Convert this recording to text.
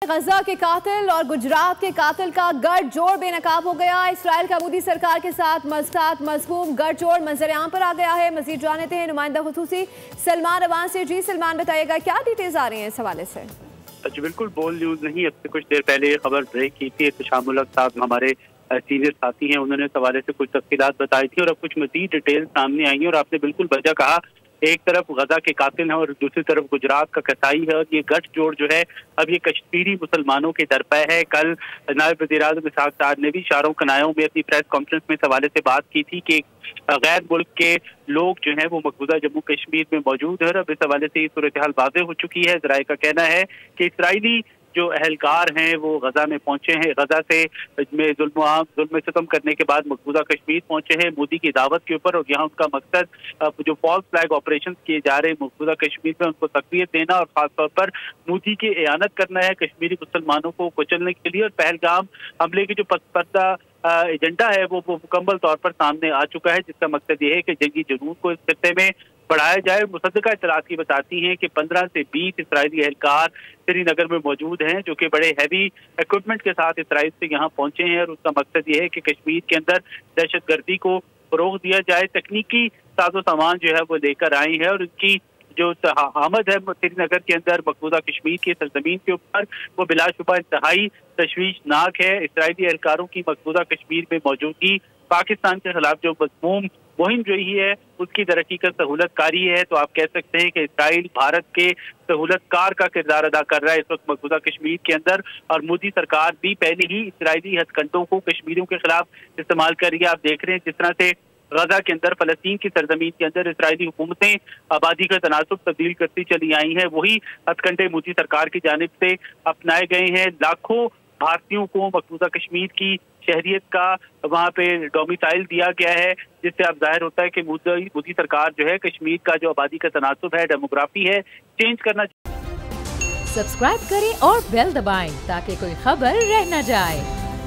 गजा के कातिल और गुजरात के कातिल का गठजोड़ बेनकाब हो गया। इसराइल का मोदी सरकार के साथ मज़मूम गठजोड़ मंजर आम पर आ गया है। मजीद जानते हैं नुमाइंदा खुसूसी सलमान अवान से। जी सलमान, बताइएगा क्या डिटेल्स आ रही हैं इस हवाले से? जी बिल्कुल, बोल न्यूज़ नहीं, अब से कुछ देर पहले ये खबर ब्रेक की थी। शामुल हक साहब हमारे सीनियर साथी हैं, उन्होंने इस हवाले से कुछ तफसीलात बताई थी और अब कुछ मजीद डिटेल सामने आई हैं। और आपने बिल्कुल वजह कहा, एक तरफ गजा के कातिल हैं और दूसरी तरफ गुजरात का कसाई है। और ये गठजोड़ जो है अब ये कश्मीरी मुसलमानों के दरपे है। कल नायब वज़ीर-ए-आज़म इसहाक डार ने भी इशारों कनायों में अपनी प्रेस कॉन्फ्रेंस में इस हवाले से बात की थी कि गैर मुल्क के लोग जो हैं वो मकबूजा जम्मू कश्मीर में मौजूद है। अब इस हवाले से ये सूरत हाल वाज़ेह हो चुकी है। ज़राए का कहना है कि इसराइली जो अहलकार हैं वो गजा में पहुंचे हैं, गजा से में जुल्म सितम करने के बाद मकबूजा कश्मीर पहुंचे हैं मोदी की दावत के ऊपर। और यहाँ उनका मकसद जो फॉल्स फ्लैग ऑपरेशन किए जा रहे हैं मकबूजा कश्मीर में उनको तक़वियत देना और खासतौर पर मोदी की एयानत करना है कश्मीरी मुसलमानों को कुचलने के लिए। और पहलगाम हमले की जो पसपर्दा एजेंडा है वो मुकम्मल तौर पर सामने आ चुका है, जिसका मकसद ये है कि जंगी जुनून को इस खित्ते में बढ़ाया जाए। मुसद्दका इत्तलात की बताती हैं कि 15 से 20 इसराइली एहलकार श्रीनगर में मौजूद हैं, जो कि बड़े हैवी इक्विपमेंट के साथ इसराइल से यहाँ पहुंचे हैं। और उसका मकसद ये है कि कश्मीर के अंदर दहशतगर्दी को फरोग दिया जाए। तकनीकी साजो सामान जो है वो लेकर आई है और उनकी जो आमद है श्रीनगर के अंदर मकबूजा कश्मीर की सरजमीन के ऊपर वो बिलाशुबा इंतहाई तशवीशनाक है। इसराइली एहलकारों की मकबूजा कश्मीर में मौजूदगी पाकिस्तान के खिलाफ जो मज़मूम मुहिम रही है उसकी तरक्की का सहूलतकारी है। तो आप कह सकते हैं कि इसराइल भारत के सहूलतकार का किरदार अदा कर रहा है इस वक्त मकबूजा कश्मीर के अंदर। और मोदी सरकार भी पहले ही इसराइली हथकंडों को कश्मीरियों के खिलाफ इस्तेमाल कर रही है। आप देख रहे हैं जिस तरह से गजा के अंदर फलस्तीन की सरजमीन के अंदर इसराइली हुकूमतें आबादी का तनासुब तब्दील करती चली आई हैं, वही हथकंडे मोदी सरकार की जानिब से अपनाए गए हैं। लाखों भारतीयों को मकबूजा कश्मीर की शहरियत का वहाँ पे डोमिसाइल दिया गया है, जिससे अब जाहिर होता है कि मोदी सरकार जो है कश्मीर का जो आबादी का तनासुब है, डेमोग्राफी है, चेंज करना। सब्सक्राइब करें और बेल दबाएं ताकि कोई खबर रह न जाए।